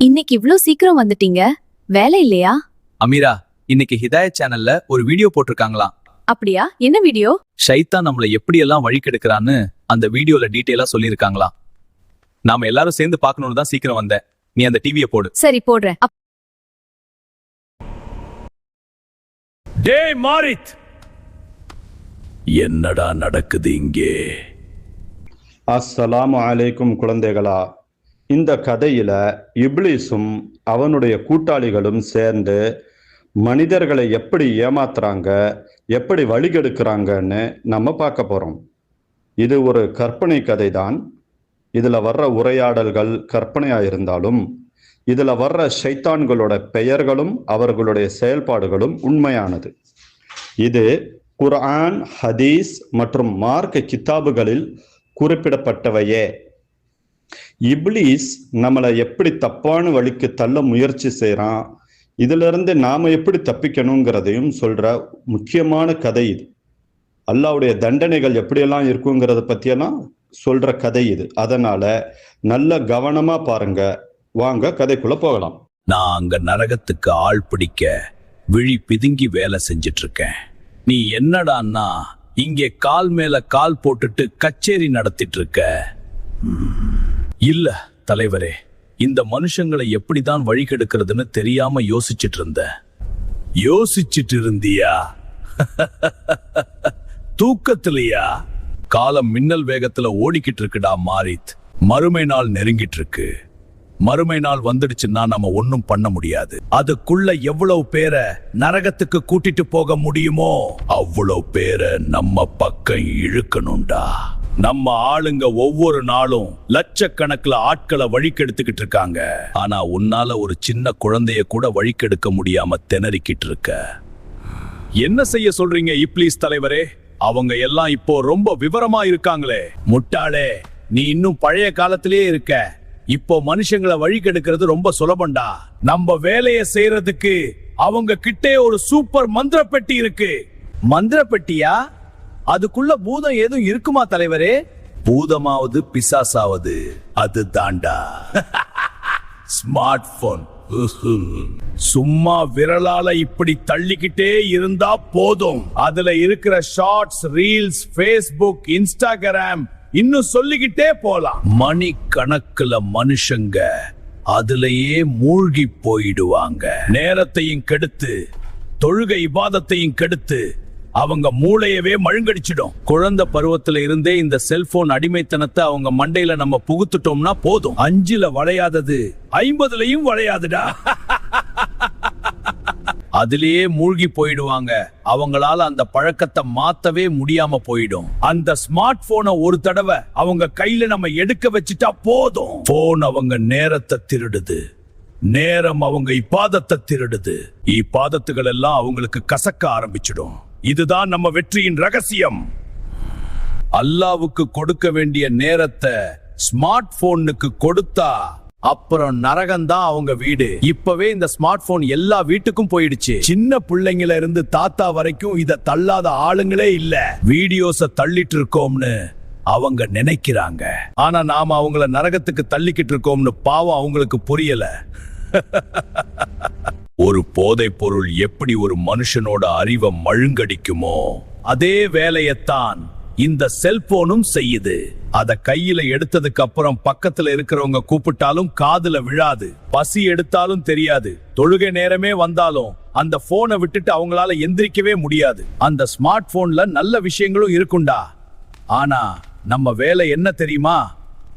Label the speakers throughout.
Speaker 1: இன்னைக்கு இவ்ளோ சீக்கிரம் வந்துட்டீங்க, வேலை இல்லையா?
Speaker 2: அமீரா, இன்னைக்கு ஹிதாயத் சேனல்ல ஒரு வீடியோ போட்டிருக்காங்களாம்.
Speaker 1: அப்படியா? என்ன வீடியோ?
Speaker 2: ஷைத்தான் நம்மள எப்படியெல்லாம் வழி கெடுக்கிறான்னு அந்த வீடியோல டீட்டெயிலா சொல்லியிருக்காங்களாம். நாம எல்லாரும் சேர்ந்து பார்க்கணும்னு தான் சீக்கிரம் வந்தேன். நீ அந்த டிவியை போடு.
Speaker 1: சரி போடுறேன்.
Speaker 2: டேய் மாரித், என்னடா நடக்குது இங்கே?
Speaker 3: அஸ்ஸலாமு அலைக்கும் குழந்தைகளா, இந்த கதையில இப்லீஸும் அவனுடைய கூட்டாளிகளும் சேர்ந்து மனிதர்களை எப்படி ஏமாத்துறாங்க, எப்படி வழிகெடுக்கிறாங்கன்னு நம்ம பார்க்க போறோம். இது ஒரு கற்பனை கதை தான். இதுல வர்ற உரையாடல்கள் கற்பனையா இருந்தாலும் இதுல வர்ற ஷைத்தான்களோட பெயர்களும் அவர்களுடைய செயல்பாடுகளும் உண்மையானது. இது குர்ஆன், ஹதீஸ் மற்றும் மார்க்க கித்தாபுகளில் குறிப்பிடப்பட்டவையே. இப்லீஸ் நம்மளை எப்படி தப்பான வழிக்கு தள்ள முயற்சி செய்யறான், இதுல இருந்து நாம எப்படி தப்பிக்கணுங்கிறதையும் சொல்ற முக்கியமான கதை இது. அல்லாஹ்வுடைய தண்டனைகள் எப்படியெல்லாம் இருக்குங்கிறத பத்தியெல்லாம் சொல்ற கதை இது. அதனால நல்ல கவனமா பாருங்க. வாங்க கதைக்குள்ள போகலாம்.
Speaker 2: நான் அங்க நரகத்துக்கு ஆள் பிடிக்க விழி பிதுங்கி வேலை செஞ்சிட்டு இருக்கேன். நீ என்னடான்னா இங்கே கால் மேல கால் போட்டுட்டு கச்சேரி நடத்திட்டு இருக்க? இல்ல தலைவரே, இந்த மனுஷங்களை எப்படிதான் வழி கெடுக்கிறதுன்னு தெரியாம யோசிச்சுட்டு இருந்த. யோசிச்சுட்டு இருந்தியா? தூக்கத்திலையா? காலம் மின்னல் வேகத்துல ஓடிக்கிட்டு இருக்குடா மாரித். மறுமை நாள் நெருங்கிட்டு இருக்கு. மறுமை நாள் வந்துடுச்சுன்னா நம்ம ஒன்னும் பண்ண முடியாது. அதுக்குள்ள எவ்வளவு பேரை நரகத்துக்கு கூட்டிட்டு போக முடியுமோ அவ்வளவு பேரை நம்ம பக்கம் இழுக்கணும்டா. நம்ம ஆளுங்க ஒவ்வொரு நாளும் லட்சக்கணக்கில் ஆட்களை வழிக்கெடுத்துக்கிட்டு இருக்காங்க. ஆனா உன்னால ஒரு சின்ன குழந்தைய கூட வழிக்கெடுக்க முடியாம திணறிக்கிட்டு இருக்க. என்ன செய்ய சொல்றீங்க இப்லீஸ் தலைவரே? அவங்க எல்லாம் இப்போ ரொம்ப விவரமா இருக்காங்களே. முட்டாளே, நீ இன்னும் பழைய காலத்திலேயே இருக்க. இப்போ மனுஷங்களை வழி கெடுக்கிறது ரொம்ப சுலபம்டா. நம்ம வேலையை செய்யறதுக்கு அவங்க கிட்டே ஒரு சூப்பர் மந்திர பெட்டி இருக்கு. மந்திர பெட்டியா? அதுக்குள்ள பூதம் ஏதும் இருக்குமா தலைவரே? பூதமாவது பிசாசாவது அது தாண்டா ஸ்மார்ட் போன். சும்மா விரலால இப்படி தள்ளிக்கிட்டே இருந்தா போதும். அதுல இருக்கிற ஷார்ட்ஸ், ரீல்ஸ், ஃபேஸ்புக், இன்ஸ்டாகிராம், இன்னும் சொல்லிக்கிட்டே போலாம். மணி கணக்குல மனுஷங்க அதுலயே மூழ்கி போயிடுவாங்க. நேரத்தையும் கெடுத்து தொழுகை இபாதத்தையும் கெடுத்து அவங்க மூளையவே மழுங்கடிச்சிடும். குழந்தை பருவத்துல இருந்தே இந்த செல்போன் அடிமைத்தனத்தை அவங்க மண்டையில நம்ம புகுத்துட்டோம்னா போதும். 5ல வளையாதது 50லயும் வளையாதுடா. அதிலேயே மூழ்கி போயிடுவாங்க. அவங்களால அந்த பழக்கத்தை மாத்தவே முடியாம போயிடும். அந்த ஸ்மார்ட் போனை ஒரு தடவை அவங்க கையில நம்ம எடுக்க வச்சுட்டா போதும். போன் அவங்க நேரத்தை திருடுது, நேரம் அவங்க இபாதத்தை திருடுது. இபாதத்துகள் எல்லாம் அவங்களுக்கு கசக்க ஆரம்பிச்சிடும். இதுதான் நம்ம வெற்றியின் ரகசியம். அல்லாவுக்கு கொடுக்க வேண்டிய நேரத்தை ஸ்மார்ட் போனுக்கு கொடுத்தா அப்புறம் நரகம்தான் அவங்க வீடு. இப்பவே இந்த ஸ்மார்ட் போன் எல்லா வீட்டுக்கும் போயிடுச்சு. சின்ன பிள்ளைங்கள இருந்து தாத்தா வரைக்கும் இத தள்ளாத ஆளுங்களே இல்ல. வீடியோஸ தள்ளிட்டு இருக்கோம்னு அவங்க நினைக்கிறாங்க. ஆனா நாம அவங்கள நரகத்துக்கு தள்ளிக்கிட்டு இருக்கோம்னு பாவம் அவங்களுக்கு புரியல. ஒரு போதை பொருள் எப்படி ஒரு மனுஷனோட அறிவை மழுங்கடிக்குமோ அதே வேலையத்தான் இந்த செல்போனும் செய்யுது. அத கையில எடுத்ததுக்கு அப்புறம் பக்கத்துல இருக்கிறவங்க கூப்பிட்டாலும் காதுல விழாது. பசி எடுத்தாலும் தெரியாது. தொழுகை நேரமே வந்தாலும் அந்த போனை விட்டுட்டு அவங்களால எந்திரிக்கவே முடியாது. அந்த ஸ்மார்ட் போன்ல நல்ல விஷயங்களும் இருக்குண்டா. ஆனா நம்ம வேலை என்ன தெரியுமா?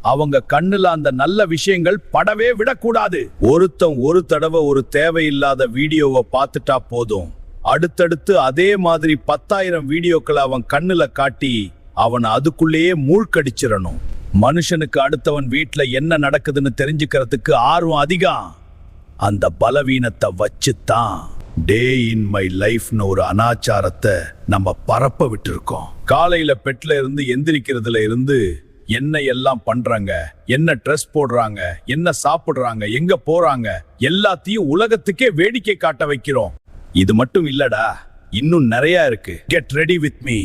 Speaker 2: அவங்க கண்ணுல அந்த நல்ல விஷயங்கள் படவே விடக்கூடாது. ஒருத்தன் ஒரு தடவை ஒரு தேவையில்லாத வீடியோவை பார்த்துட்டா போதும், அடுத்தடுத்து அதே மாதிரி 10,000 வீடியோக்களை அவன் கண்ணுல காட்டி அவன் அதுக்குள்ளேயே மூழ்கடிச்சிடணும். மனுஷனுக்கு அடுத்தவன் வீட்டுல என்ன நடக்குதுன்னு தெரிஞ்சுக்கிறதுக்கு ஆர்வம் அதிகம். அந்த பலவீனத்தை வச்சுதான் டே இன் மை லைஃப்னு ஒரு அனாச்சாரத்தை நம்ம பரப்ப விட்டு இருக்கோம். காலையில பெட்ல இருந்து எந்திரிக்கிறதுல இருந்து என்ன எல்லாம் பண்றாங்க, என்ன ட்ரெஸ் போடுறாங்க, என்ன சாப்பிடுறாங்க, எங்க போறாங்க, எல்லாத்தையும் உலகத்துக்கே வேடிக்கை காட்ட வைக்கிறோம். இது மட்டும் இல்லடா, இன்னும் நிறைய இருக்கு. Get ready with me,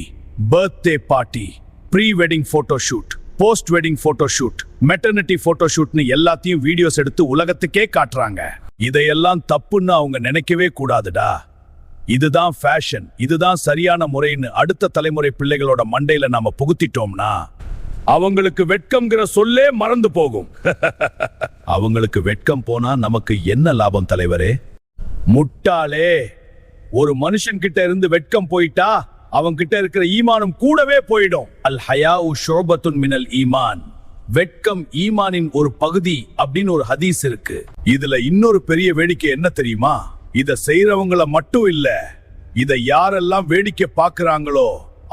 Speaker 2: birthday party, pre wedding photo shoot, post wedding photo shoot, maternity photo ஷூட்னு எல்லாத்தையும் வீடியோஸ் எடுத்து உலகத்துக்கே காட்டுறாங்க. இதையெல்லாம் தப்புன்னு அவங்க நினைக்கவே கூடாதுடா. இதுதான் ஃபேஷன், இதுதான் சரியான முறைன்னு அடுத்த தலைமுறை பிள்ளைகளோட மண்டையில நாம புகுத்திட்டோம்னா அவங்களுக்கு வெட்கம்ங்கிற சொல்லே மறந்து போகும். அவங்களுக்கு வெட்கம் போனா நமக்கு என்ன லாபம் தலைவரே? முட்டாளே, ஒரு மனுஷன் கிட்ட இருந்து வெட்கம் போயிட்டா அவன் கிட்ட இருக்கிற ஈமானும் கூடவே போயிடும். அல் ஹயாஉ ஷுஅபத்துன் மினல் ஈமான். வெட்கம் ஈமானின் ஒரு பகுதி அப்படின்னு ஒரு ஹதீஸ் இருக்கு. இதுல இன்னொரு பெரிய வேடிக்கை என்ன தெரியுமா? இத செய்யறவங்கள மட்டும் இல்ல, இத யாரெல்லாம் வேடிக்கை பார்க்கறாங்களோ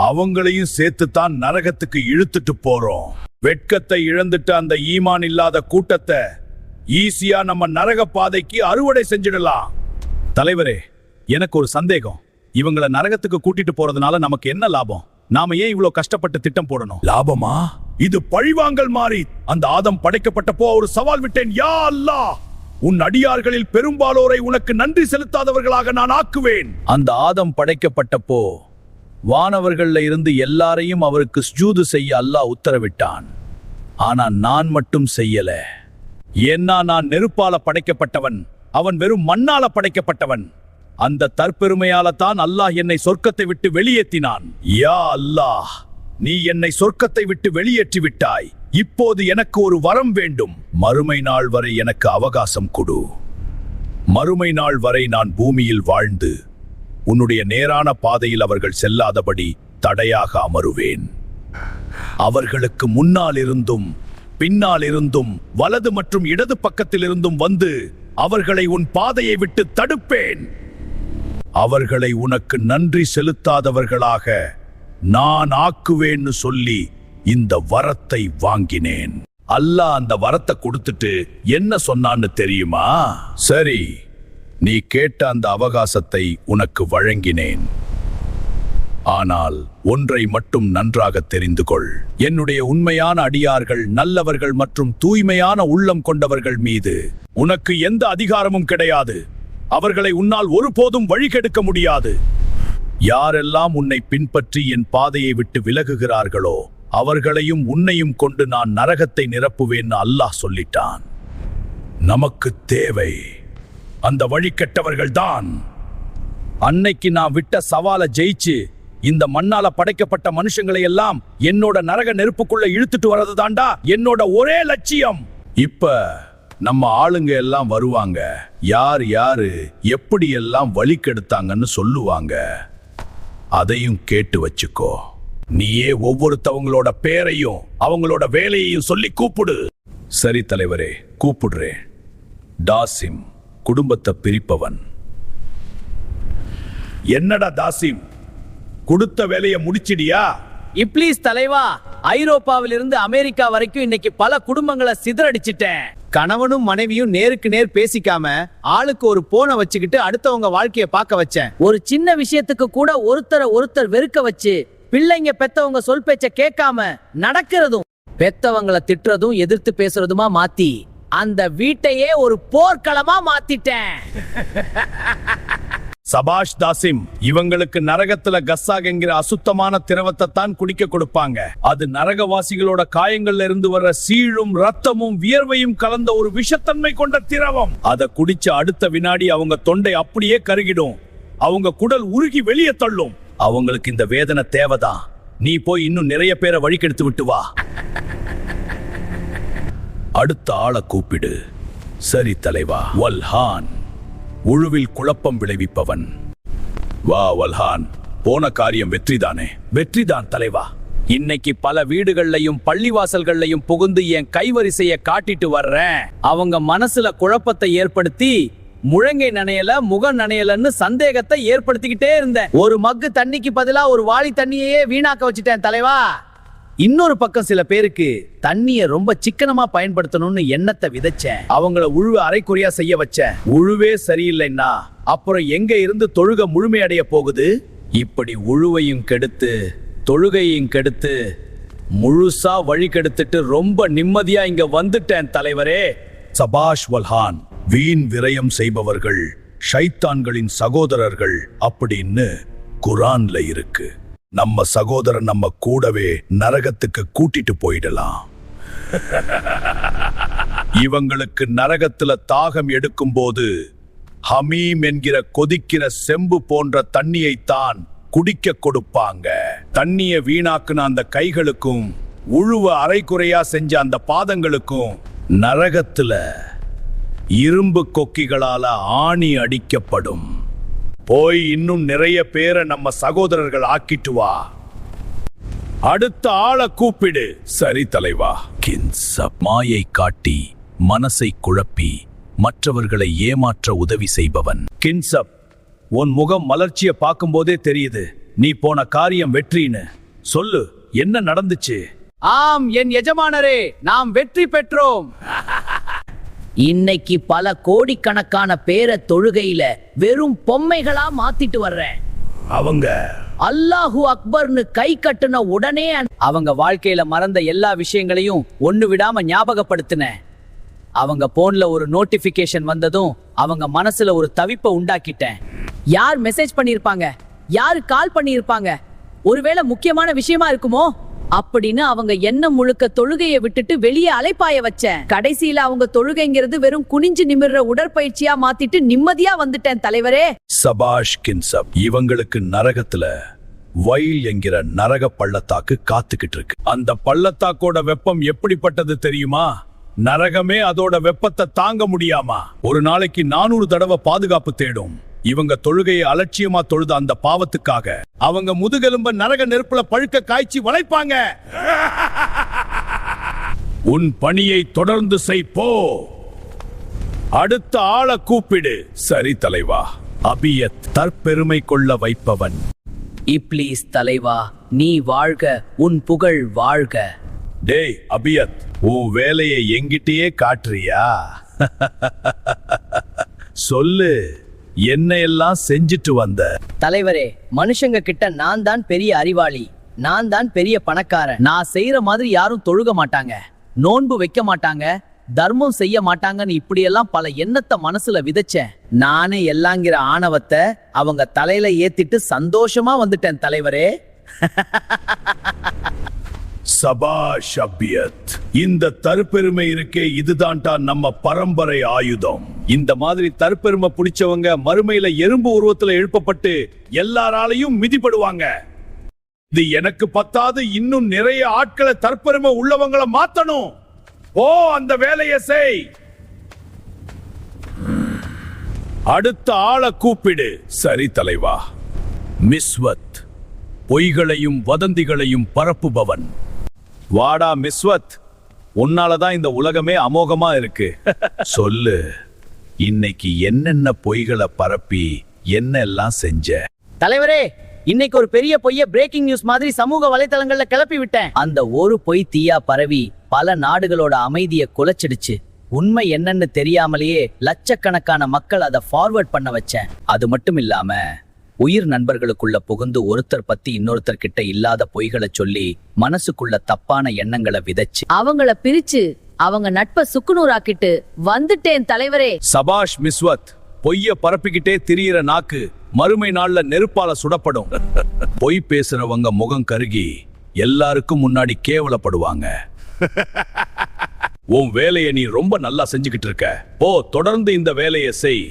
Speaker 2: அவங்களையும் சேர்த்துத்தான் நரகத்துக்கு இழுத்துட்டு போறோம். வெட்கத்தை இழந்துட்டு அந்த ஈமான் இல்லாத கூட்டத்தை ஈஸியா நம்ம நரக பாதைக்கு அறுவடை செஞ்சிடலாம். தலைவரே, எனக்கு ஒரு சந்தேகம். இவங்களை நரகத்துக்கு கூட்டிட்டு போறதுனால நமக்கு என்ன லாபம்? நாம ஏன் இவ்வளவு கஷ்டப்பட்டு திட்டம் போடணும்? லாபமா? இது பழிவாங்கல் மாறி. அந்த ஆதம் படைக்கப்பட்டப்போ ஒரு சவால் விட்டேன், யா அல்லாஹ், உன் அடியார்களில் பெரும்பாலோரை உனக்கு நன்றி செலுத்தாதவர்களாக நான் ஆக்குவேன். அந்த ஆதம் படைக்கப்பட்டப்போ வானவர்கள்ல இருந்து எல்லாரையும் அவருக்கு சுஜூது செய்ய அல்லாஹ் உத்தரவிட்டான். ஆனா நான் மட்டும் செய்யல. ஏன்னா நான் நெருப்பால படைக்கப்பட்டவன், அவன் வெறும் மண்ணால படைக்கப்பட்டவன். அந்த தற்பெருமையால தான் அல்லாஹ் என்னை சொர்க்கத்தை விட்டு வெளியேற்றினான். யா அல்லாஹ், நீ என்னை சொர்க்கத்தை விட்டு வெளியேற்றி விட்டாய். இப்போது எனக்கு ஒரு வரம் வேண்டும். மறுமை நாள் வரை எனக்கு அவகாசம் கொடு. மறுமை நாள் வரை நான் பூமியில் வாழ்ந்து உன்னுடைய நேரான பாதையில் அவர்கள் செல்லாதபடி தடையாக அமருவேன். அவர்களுக்கு முன்னால் இருந்தும் பின்னால் இருந்தும் வலது மற்றும் இடது பக்கத்தில் இருந்தும் வந்து அவர்களை உன் பாதையை விட்டு தடுப்பேன். அவர்களை உனக்கு நன்றி செலுத்தாதவர்களாக நான் ஆக்குவேன்னு சொல்லி இந்த வரத்தை வாங்கினேன். அல்லாஹ் அந்த வரத்தை கொடுத்துட்டு என்ன சொன்னான்னு தெரியுமா? சரி, நீ கேட்ட அந்த அவகாசத்தை உனக்கு வழங்கினேன். ஆனால் ஒன்றை மட்டும் நன்றாக தெரிந்து கொள். என்னுடைய உண்மையான அடியார்கள், நல்லவர்கள் மற்றும் தூய்மையான உள்ளம் கொண்டவர்கள் மீது உனக்கு எந்த அதிகாரமும் கிடையாது. அவர்களை உன்னால் ஒருபோதும் வழிகெடுக்க முடியாது. யாரெல்லாம் உன்னை பின்பற்றி என் பாதையை விட்டு விலகுகிறார்களோ அவர்களையும் உன்னையும் கொண்டு நான் நரகத்தை நிரப்புவேன் அல்லாஹ் சொல்லிட்டான். நமக்கு தேவை அந்த வழிகெட்டவர்கள் தான். அன்னைக்கு நான் விட்ட சவாலை ஜெயிச்சு இந்த மண்ணால படைக்கப்பட்ட மனுஷங்களை எல்லாம் என்னோட நரக நெருப்புக்குள்ள இழுத்துட்டு வர்றது தாண்டா என்னோட ஒரே லட்சியம். இப்ப நம்ம ஆளுங்க எல்லாம் வருவாங்க, யார் யாரு எப்படி எல்லாம் வழிகெடுத்தாங்கன்னு சொல்லுவாங்க. அதையும் கேட்டு வச்சுக்கோ. நீயே ஒவ்வொருத்தவங்களோட பேரையும் அவங்களோட வேலையையும் சொல்லி கூப்பிடு. சரி தலைவரே, கூப்பிடுறேன். தாசிம், குடும்பத்தை பிரிப்பவன். என்னடா தாசிம், கொடுத்த வேலையை முடிச்சிடியா?
Speaker 4: இப்ளீஸ் தலைவா, ஐரோப்பாவில் இருந்து அமெரிக்கா வரைக்கும் இன்னைக்கு பல குடும்பங்களை சிதறடிச்சிட்டேன். கணவனும் மனைவியும் நேருக்கு நேர் பேசிக்காம ஆளுக்கு ஒரு போனை வச்சுக்கிட்டு அடுத்தவங்க வாழ்க்கையை பார்க்க வச்சேன். ஒரு சின்ன விஷயத்துக்கு கூட ஒருத்தர் வெறுக்க வச்சு பிள்ளைங்க பெத்தவங்க சொல் பேச்ச கேட்காம நடக்கிறதும் பெத்தவங்களை திட்டுறதும் எதிர்த்து பேசுறதுமா மாத்தி அந்த வீட்டையே ஒரு போர்க்களமா மாத்திட்டேன்.
Speaker 2: சபாஷ் தாசிம், இவங்களுக்கு நரகத்துல கஸ்ஸாக் என்கிற அசுத்தமான திரவத்தை தான் குடிக்க கொடுப்பாங்க. அது நரகவாசிகளோட காயங்கள்ல இருந்து வர்ற சீழும் ரத்தமும் வியர்வையும் கலந்த ஒரு விஷத்தன்மை கொண்ட திரவம். அதை குடிச்ச அடுத்த வினாடி அவங்க தொண்டை அப்படியே கருகிடும், அவங்க குடல் உருகி வெளியே தள்ளும். அவங்களுக்கு இந்த வேதனை தேவைதான். நீ போய் இன்னும் நிறைய பேரை வழிகெடுத்து விட்டு வா. அடுத்த ஆளை கூப்பிடு. சரி தலைவா. வல்ஹான், உழுவில் குழப்பம் விளைவிப்பவன். வா வல்ஹான், போன காரியம் வெற்றிதானே? வெற்றிதான் தலைவா. இன்னைக்கு பல வீடுகள்லையும் பள்ளிவாசல்கள்லையும் புகுந்து என் கைவரிசைய காட்டிட்டு வர்றேன். அவங்க மனசுல குழப்பத்தை ஏற்படுத்தி முழங்கை நனையல முகம் நனையலன்னு சந்தேகத்தை ஏற்படுத்திக்கிட்டே இருந்தேன். ஒரு மக்கு தண்ணிக்கு பதிலா ஒரு வாளி தண்ணியையே வீணாக்க வச்சுட்டேன் தலைவா. இன்னொரு பக்கம் சில பேருக்கு தண்ணிய ரொம்ப சிக்கனமா பயன்படுத்தணும்னு எண்ணத்தை விதைச்சேன். அவங்கள உழுவ அரைக்குறையா செய்ய வச்சேன். உழுவே சரியில்லைன்னா அப்புறம் எங்க இருந்து தொழுக முழுமையடைய போகுது? இப்படி உழுவையும் கெடுத்து தொழுகையும் கெடுத்து முழுசா வழி கெடுத்துட்டு ரொம்ப நிம்மதியா இங்க வந்துட்டேன் தலைவரே. சபாஷ் வல்ஹான். வீண் விரயம் செய்பவர்கள் ஷைத்தான்களின் சகோதரர்கள் அப்படின்னு குர்ஆன்ல இருக்கு. நம்ம சகோதரன் நம்ம கூடவே நரகத்துக்கு கூட்டிட்டு போயிடலாம். இவங்களுக்கு நரகத்துல தாகம் எடுக்கும்போது ஹமீம் என்கிற கொதிக்கிற செம்பு போன்ற தண்ணியைத்தான் குடிக்க கொடுப்பாங்க. தண்ணிய வீணாக்குன அந்த கைகளுக்கும் உழுவ அரைக்குறையா செஞ்ச அந்த பாதங்களுக்கும் நரகத்துல இரும்பு கொக்கிகளால ஆணி அடிக்கப்படும். போய் இன்னும் நிறைய பேரை நம்ம சகோதரர்கள் ஆக்கிட்டு வா. அடுத்த ஆளை கூப்பிடு. சரி தலைவா. கின்சப் மாயை காட்டி மனசை குழப்பி மற்றவர்களை ஏமாற்ற உதவி செய்பவன். கின்சப், உன் முகம் மலர்ச்சியை பார்க்கும்போதே தெரியுது நீ போன காரியம் வெற்றின்னு. சொல்லு, என்ன நடந்துச்சு?
Speaker 4: ஆம் என் எஜமானரே, நாம் வெற்றி பெற்றோம்.
Speaker 5: இன்னைக்கு பல கோடிக்கணக்கான பேரை தொழுகையில வெறும் பொம்மைகளா மாத்திட்டு வர்றேன்.
Speaker 2: அவங்க
Speaker 5: அல்லாஹு அக்பர்னு கை கட்டுன உடனே
Speaker 4: அவங்க வாழ்க்கையில மறந்த எல்லா விஷயங்களையும் ஒண்ணு விடாம ஞாபகப்படுத்தினேன். அவங்க போன்ல ஒரு நோட்டிபிகேஷன் வந்ததும் அவங்க மனசுல ஒரு தவிப்பை உண்டாக்கிட்டேன்.
Speaker 5: யார் மெசேஜ் பண்ணிருப்பாங்க, யாரு கால் பண்ணிருப்பாங்க, ஒருவேளை முக்கியமான விஷயமா இருக்குமோ அப்படின்னு அவங்க எண்ணம் முழுக்க தொழுகையை விட்டுட்டு வெளியே அலைப்பாய வச்சேன். கடைசியில அவங்க தொழுகைங்கிறது வெறும் குனிஞ்சு நிமிர்ற உடற்பயிற்சியா மாத்திட்டு நிம்மதியா வந்துட்டேன் தலைவரே.
Speaker 2: சபாஷ் கின்சப். இவங்களுக்கு நரகத்துல வயல் என்கிற நரக பள்ளத்தாக்கு காத்துக்கிட்டு இருக்கு. அந்த பள்ளத்தாக்கோட வெப்பம் எப்படிப்பட்டது தெரியுமா? நரகமே அதோட வெப்பத்தை தாங்க முடியாமா ஒரு நாளைக்கு 400 தடவை பாதுகாப்பு தேடும். இவங்க தொழுகையை அலட்சியமா தொழுத அந்த பாவத்துக்காக அவங்க முதுகெலும்ப நரக நெருப்புல பழுக்க காய்ச்சி வளைப்பாங்க. உன் பணியை தொடர்ந்து செய்ப்போ. அடுத்த ஆளை கூப்பிடு. சரி தலைவா. அபியத், தற்பெருமை கொள்ள வைப்பவன்.
Speaker 5: இப்ளீஸ் தலைவா, நீ வாழ்க, உன் புகழ் வாழ்க.
Speaker 2: டேய் அபியத், உன் வேலையை எங்கிட்டயே காட்டுறியா? சொல்லு, என்ன எல்லாம் செஞ்சுட்டு வந்த?
Speaker 5: தலைவரே, மனுஷங்க கிட்ட நான் தான் பெரிய அறிவாளி, நான் தான் பெரிய பணக்காரன்.
Speaker 4: நான் செய்யற மாதிரி யாரும் தொழுக மாட்டாங்க, நோன்பு வைக்க மாட்டாங்க, தர்மம் செய்ய மாட்டாங்கன்னு இப்படியெல்லாம் பல எண்ணத்தை மனசுல விதைச்சேன். நானே எல்லாங்கிற ஆணவத்தை அவங்க தலையில ஏத்திட்டு சந்தோஷமா வந்துட்டேன் தலைவரே.
Speaker 2: சபாஷ் அபியத். இந்த தற்பெருமை இருக்கே, இதுதான்டா நம்ம பரம்பரை ஆயுதம். இந்த மாதிரி தற்பெருமை பிடிச்சவங்க மறுமையில எறும்பு உருவத்துல எழுப்பப்பட்டு எல்லாராலையும் மிதிப்படுவாங்க. இது எனக்கு பத்தாது, இன்னும் நிறைய ஆட்களை தற்பெருமை உள்ளவங்களை மாத்தணும். ஓ, அந்த வேலையை செய். அடுத்த ஆளை கூப்பிடு. சரி தலைவா. மிஸ்வத், பொய்களையும் வதந்திகளையும் பரப்புபவன். வாடா மிஸ்வத், உன்னாலதான் இந்த உலகமே அமோகமா இருக்கு. சொல்லு, இன்னைக்கு என்னென்ன பொய்களை பரப்பி என்ன எல்லாம் செஞ்ச?
Speaker 4: தலைவரே, இன்னைக்கு ஒரு பெரிய பொய்ய பிரேக்கிங் நியூஸ் மாதிரி சமூக வலைத்தளங்கள்ல கிளப்பி விட்டேன்.
Speaker 5: அந்த ஒரு பொய் தீயா பரவி பல நாடுகளோட அமைதியை குலைச்சிடுச்சு. உண்மை என்னன்னு தெரியாமலேயே லட்சக்கணக்கான மக்கள் அதை ஃபார்வர்ட் பண்ண வச்சேன். அது மட்டும் இல்லாம உயிர் நண்பர்களுக்குள்ள புகுந்து ஒருத்தர் பத்தி இன்னொருத்தர் கிட்ட இல்லாத பொய்களை சொல்லி மனசுக்குள்ள தப்பான எண்ணங்களை விதைச்சு
Speaker 1: அவங்கள பிரிச்சு அவங்க நட்பை சுக்குநூறாக்கிட்டு வந்துட்டேன் தலைவரே.
Speaker 2: சபாஷ் மிஸ்வத். பொய்ய பரப்பிக்கிட்டே திரியிற நாக்கு மறுமை நாள்ல நெருப்பால சுடப்படும். பொய் பேசுறவங்க முகம் கருகி எல்லாருக்கும் முன்னாடி கேவலப்படுவாங்க. உன் வேலையை நீ ரொம்ப நல்லா செஞ்சுக்கிட்டு இருக்க. போ, தொடர்ந்து இந்த வேலையை செய்.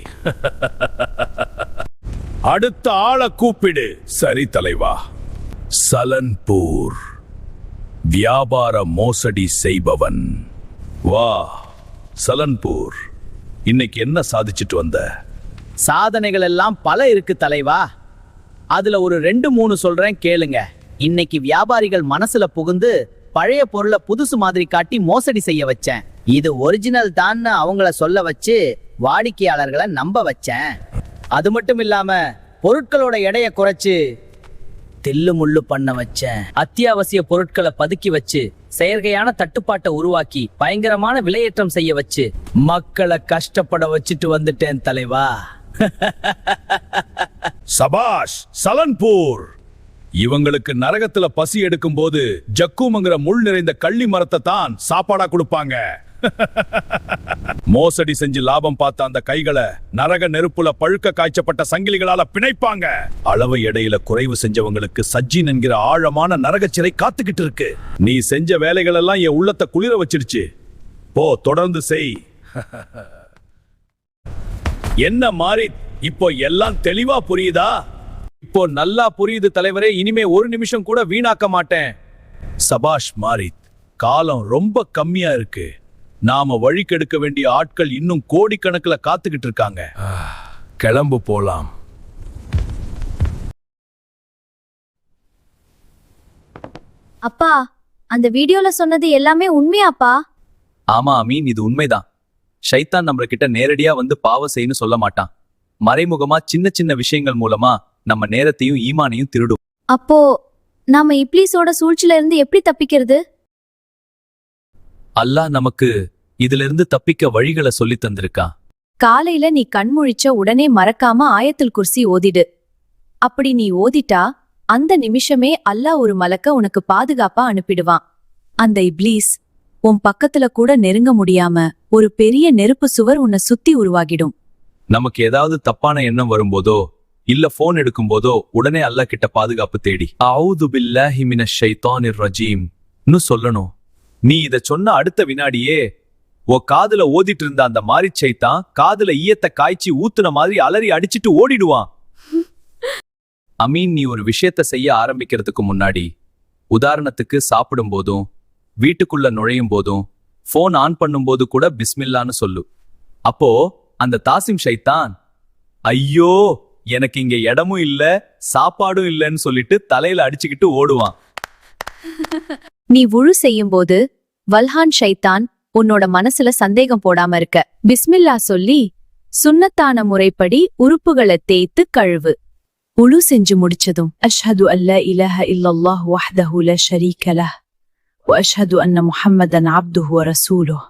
Speaker 2: அடுத்த ஆளை கூப்பிடு. சரி தலைவா. சலன்பூர், வியாபார மோசடி செய்பவன். வா சலன்பூர், இன்னைக்கு என்ன சாதிச்சிட்டு வந்த?
Speaker 4: சாதனைகள் எல்லாம் பல இருக்கு தலைவா. அதுல ஒரு 2-3 சொல்றேன் கேளுங்க. இன்னைக்கு வியாபாரிகள் மனசுல புகுந்து பழைய பொருளை புதுசு மாதிரி காட்டி மோசடி செய்ய வச்சேன். இது ஒரிஜினல் தான் அவங்கள சொல்ல வச்சு வாடிக்கையாளர்களை நம்ப வச்சேன். அது மட்டும் இல்லாம பொருட்களோட எடையை குறைச்சு தில்லு முள்ளு பண்ண வச்சேன். அத்தியாவசிய பொருட்களை பதுக்கி வச்சு செயற்கையான தட்டுப்பாட்டை உருவாக்கி பயங்கரமான விலையேற்றம் செய்ய வச்சு மக்களை கஷ்டப்பட வச்சுட்டு வந்துட்டேன் தலைவா.
Speaker 2: சபாஷ் சலன்பூர். இவங்களுக்கு நரகத்துல பசி எடுக்கும் போது ஜக்கூம்ங்கிற முள் நிறைந்த கள்ளி மரத்தை தான் சாப்பாடா கொடுப்பாங்க. மோசடி செஞ்சு லாபம் பார்த்த அந்த கைகளை நரக நெருப்புல பழுக்க காய்ச்சப்பட்ட சங்கிலிகளால பிணைப்பாங்க. அளவு எடையில குறைவு செஞ்சவங்களுக்கு சஜ்ஜின் என்கிற ஆழமான நரக சிறை காத்துக்கிட்டு இருக்கு. நீ செஞ்ச வேலைகள் எல்லாம் என் உள்ளத்தை குளிர வச்சிருச்சு. போ, தொடர்ந்து செய். என்ன மாறி இப்போ எல்லாம் தெளிவா புரியுதா?
Speaker 4: இப்போ நல்லா புரியுது தலைவரே. இனிமே ஒரு நிமிஷம் கூட வீணாக்க மாட்டேன்.
Speaker 2: சபாஷ் மாரித், காலம் ரொம்ப கம்மியா இருக்கு. நாம வழிக்கெடுக்க வேண்டிய ஆட்கள் இன்னும் கோடிக்கணக்கில் காத்துக்கிட்டு இருக்காங்க. கிளம்பு, போலாம்.
Speaker 6: அப்பா, அந்த வீடியோல சொன்னது எல்லாமே உண்மையாப்பா?
Speaker 5: ஆமா அமீன், இது உண்மைதான். ஷைத்தான் நம்ம கிட்ட நேரடியா வந்து பாவம் செய்யன்னு சொல்ல மாட்டான். மறைமுகமா சின்ன சின்ன விஷயங்கள் மூலமா நம்ம நேரத்தையும் ஈமானையும் திருடும்.
Speaker 6: அப்போ நாம இப்லீஸோட சூழ்ச்சில இருந்து எப்படி தப்பிக்கிறது?
Speaker 5: அல்லாஹ் நமக்கு இதுல இருந்து தப்பிக்க வழிகளை சொல்லி தந்திருக்கான்.
Speaker 1: காலையில நீ கண்முழிச்ச உடனே மறக்காம ஆயத்துல் குர்சி ஓதிடு. அப்படி நீ ஓதிட்டா அந்த நிமிஷமே அல்லாஹ் ஒரு மலக்க உனக்கு பாதுகாப்பா அனுப்பிடுவான். அந்த இப்லீஸ் உன் பக்கத்துல கூட நெருங்க முடியாம ஒரு பெரிய நெருப்பு சுவர் உன்னை சுத்தி உருவாகிடும்.
Speaker 5: நமக்கு ஏதாவது தப்பான எண்ணம் வரும்போதோ இல்ல போன் எடுக்கும் போதோ உடனே அல்லாஹ் கிட்ட பாதுகாப்பு தேடி அஊது பில்லாஹி மினஷ் ஷைத்தானிர் ரஜீம்னு சொல்லணும். நீ இத சொன்ன அடுத்த வினாடியே காதுல ஓதிட்டு இருந்த அந்த மாரி சைத்தான் காதுல ஈயத்தை காய்ச்சி ஊத்துன மாதிரி அலறி அடிச்சிட்டு ஓடிடுவான். அமீன், நீ ஒரு விஷயத்த செய்ய ஆரம்பிக்கிறதுக்கு முன்னாடி, உதாரணத்துக்கு சாப்பிடும் போதும் வீட்டுக்குள்ள நுழையும் போதும் போன் ஆன் பண்ணும் போது கூட பிஸ்மில்லான்னு சொல்லு. அப்போ அந்த தாசிம் ஷைத்தான் ஐயோ எனக்கு இங்க இடமும் இல்ல சாப்பாடும் இல்லைன்னு சொல்லிட்டு தலையில அடிச்சுக்கிட்டு ஓடுவான்.
Speaker 1: நீ வுழு செய்யும்போது வல்ஹான் ஷைத்தான் உன்னோட மனசுல சந்தேகம் போடாம இருக்க பிஸ்மில்லா சொல்லி சுன்னத்தான முறைப்படி உறுப்புகளை தேய்த்து கழுவு. உழு செஞ்சு முடிச்சதும் அஷ்ஹது அல்லா இலாஹ இல்லல்லாஹ் வஹ்தஹு லா ஷரீக லஹ் வ அஷ்ஹது அன்ன முஹம்மதன் அப்துஹு வ ரசூலுஹ்.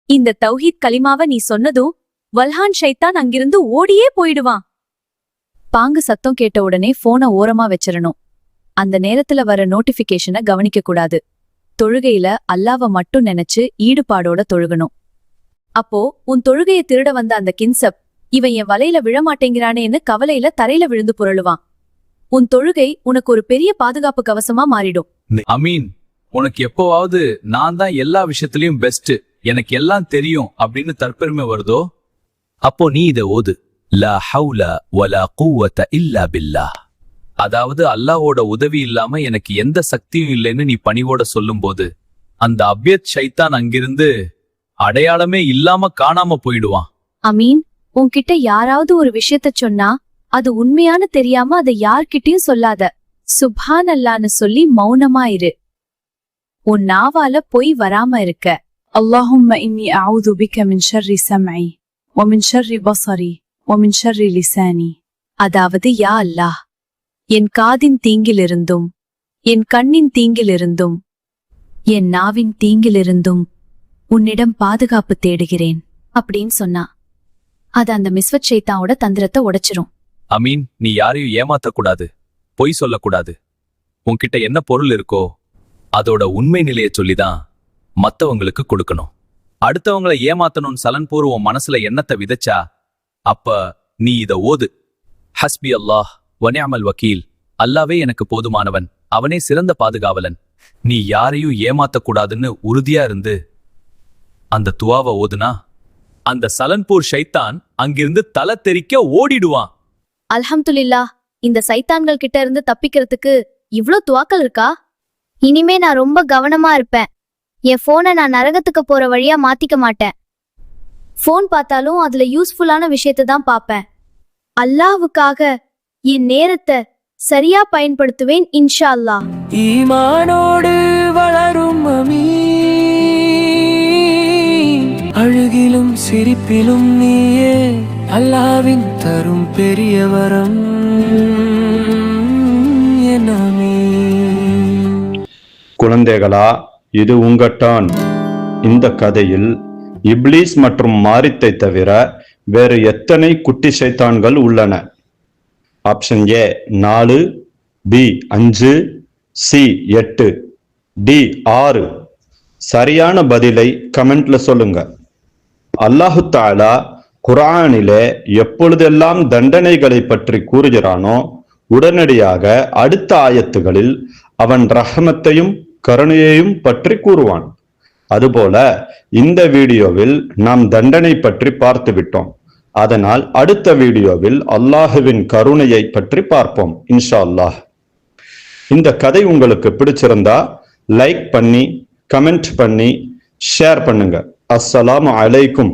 Speaker 1: இந்த தௌஹீத் கலிமாவை நீ சொன்னதும் வல்ஹான் ஷைத்தான் அங்கிருந்து ஓடியே போயிடுவான். பாங்கு சத்தம் கேட்ட உடனே போனை ஓரமா வச்சிரணும். அந்த நேரத்துல வர நோட்டிபிகேஷனை கவனிக்க கூடாது. தொழுகையில அல்லாஹ்வை மட்டும் நினைச்சு ஈடுபாடோட தொழுகணும். அப்போ உன் தொழுகையை திருட வந்த அந்த கின்சப் இவன் என் வலையில விழமாட்டேங்கிறானேன்னு கவலையில தரையில விழுந்து புரளுவான். உன் தொழுகை உனக்கு ஒரு பெரிய பாதுகாப்பு கவசமா மாறிடும்.
Speaker 5: அமீன், உனக்கு எப்போவாவது நான் தான் எல்லா விஷயத்திலயும் பெஸ்ட், எனக்கு எல்லாம் தெரியும் அப்படின்னு தற்பெருமை வருதோ, அப்போ நீ இத ஓது. லா ஹவுல வலா குவத இல்லா பில்லாஹ். அதாவது அல்லாஹ்வோட உதவி இல்லாம எனக்கு எந்த சக்தியும் இல்லைன்னு நீ பணிவோட சொல்லும்போது அந்த அப்யத் ஷைத்தான் அங்கிருந்து அடையாளமே இல்லாம காணாம போயிடுவான்.
Speaker 1: அமீன், உன்கிட்ட யாராவது ஒரு விஷயத்த சொன்னா அது உண்மையானு தெரியாம அதை யார்கிட்டயும் சொல்லாத. சுப்ஹான் அல்லான்னு சொல்லி மௌனமா இரு. உன் நாவால பொய் வராம இருக்க.
Speaker 7: اللهم إني أعوذ بك من شر سمعي ومن شر بصري ومن شر لساني.
Speaker 1: அதாவது யா அல்லாஹ், என் காதின் தீங்கிலிருந்தும் என் கண்ணின் தீங்கிலிருந்தும் என் நாவின் தீங்கிலிருந்தும் உன்னிடம் பாதுகாப்பு தேடுகிறேன் அப்படின்னு சொன்னா அது அந்த மிஸ்வத் ஷைத்தானோட தந்திரத்தை உடைச்சிரும்.
Speaker 5: அமீன், நீ யாரையும் ஏமாத்தக்கூடாது, பொய் சொல்லக்கூடாது. உன்கிட்ட என்ன பொருள் இருக்கோ அதோட உண்மை நிலையை சொல்லிதான் மத்தவங்களுக்கு கொடுக்கணும். அடுத்தவங்களை ஏமாத்தணும்னு சலன்பூர் உன் மனசுல எண்ணத்தை விதைச்சா அப்ப நீ இத ஓது. ஹஸ்பி அல்லாஹ் வ நிஅமல் வக்கீல். அல்லாவே எனக்கு போதுமானவன், அவனே சிறந்த பாதுகாவலன். நீ யாரையும் ஏமாத்தக்கூடாதுன்னு உறுதியா இருந்து அந்த துவாவை ஓதுனா அந்த சலன்பூர் ஷைத்தான் அங்கிருந்து தலை தெறிக்க ஓடிடுவான்.
Speaker 6: அல்ஹம்துலில்லாஹ், இந்த சைத்தான்கள் கிட்ட இருந்து தப்பிக்கிறதுக்கு இவ்ளோ துவாக்கள் இருக்கா? இனிமே நான் ரொம்ப கவனமா இருப்பேன். என் போனை நான் நரகத்துக்கு போற வழியா மாத்திக்க மாட்டேன். போன் பார்த்தாலும் அதுல யூஸ்ஃபுல்லான விஷயத்தை தான் பார்ப்பேன். அல்லாஹ்வுக்காக என் நேரத்தை சரியா பயன்படுத்துவேன் இன்ஷா அல்லாஹ்.
Speaker 8: ஈமானோடு வளரும் அழுகிலும் சிரிப்பிலும் நீயே அல்லாவின் தரும் பெரிய வரம்
Speaker 3: குழந்தைகளா, இது உங்க டர்ன். இந்த கதையில் இப்லீஸ் மற்றும் மாரித்தை தவிர வேறு எத்தனை குட்டி சைத்தான்கள் உள்ளன? Option A 4, B 5, C 8, D 6. சரியான பதிலை கமெண்ட்ல சொல்லுங்க. அல்லாஹு தஆலா குர்ஆனிலே எப்பொழுதெல்லாம் தண்டனைகளை பற்றி கூறுகிறானோ உடனடியாக அடுத்த ஆயத்துகளில் அவன் ரஹமத்தையும் கருணையையும் பற்றி கூறுவான். அதுபோல இந்த வீடியோவில் நாம் தண்டனை பற்றி பார்த்து விட்டோம். அதனால் அடுத்த வீடியோவில் அல்லாஹுவின் கருணையை பற்றி பார்ப்போம் இன்ஷா அல்லாஹ். இந்த கதை உங்களுக்கு பிடிச்சிருந்தா லைக் பண்ணி கமெண்ட் பண்ணி ஷேர் பண்ணுங்க. அஸ்ஸலாமு அலைக்கும்.